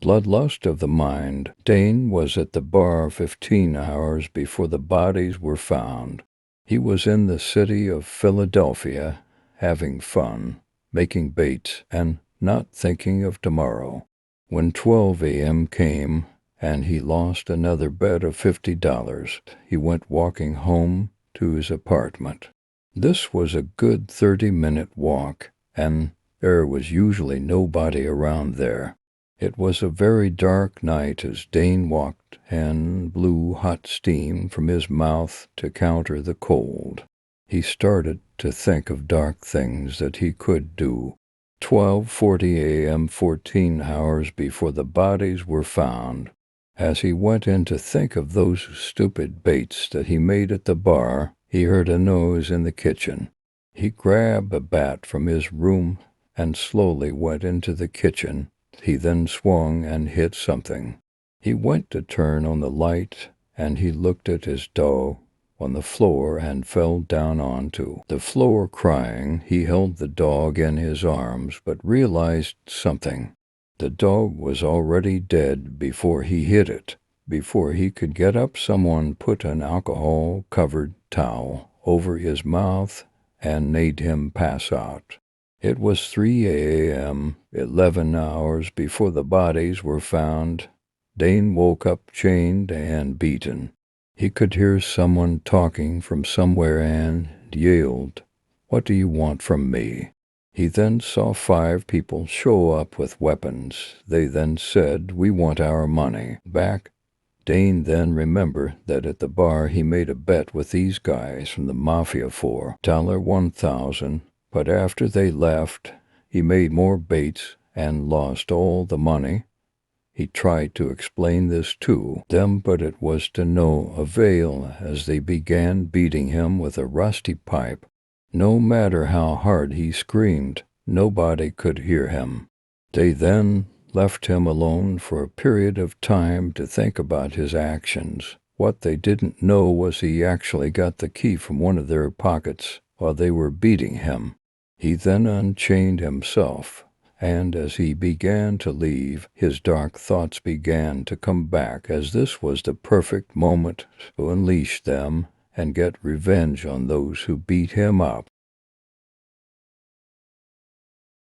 Bloodlust of the mind. Dane was at the bar 15 hours before the bodies were found. He was in the city of Philadelphia, having fun, making baits, and not thinking of tomorrow. When 12 a.m. came, and he lost another bet of $50, he went walking home to his apartment. This was a good 30-minute walk, and there was usually nobody around there. It was a very dark night as Dane walked and blew hot steam from his mouth to counter the cold. He started to think of dark things that he could do. 12:40 a.m., 14 hours before the bodies were found. As he went in to think of those stupid baits that he made at the bar, he heard a noise in the kitchen. He grabbed a bat from his room and slowly went into the kitchen. He then swung and hit something. He went to turn on the light, and he looked at his dog on the floor and fell down onto the floor crying. He held the dog in his arms but realized something. The dog was already dead before he hit it. Before he could get up, someone put an alcohol-covered towel over his mouth and made him pass out. It was 3 a.m., 11 hours before the bodies were found. Dane woke up chained and beaten. He could hear someone talking from somewhere and yelled, "What do you want from me?" He then saw 5 people show up with weapons. They then said, "We want our money back." Dane then remembered that at the bar he made a bet with these guys from the Mafia for $1,000. But after they left, he made more baits and lost all the money. He tried to explain this to them, but it was to no avail as they began beating him with a rusty pipe. No matter how hard he screamed, nobody could hear him. They then left him alone for a period of time to think about his actions. What they didn't know was he actually got the key from one of their pockets while they were beating him. He then unchained himself, and as he began to leave, his dark thoughts began to come back, as this was the perfect moment to unleash them and get revenge on those who beat him up.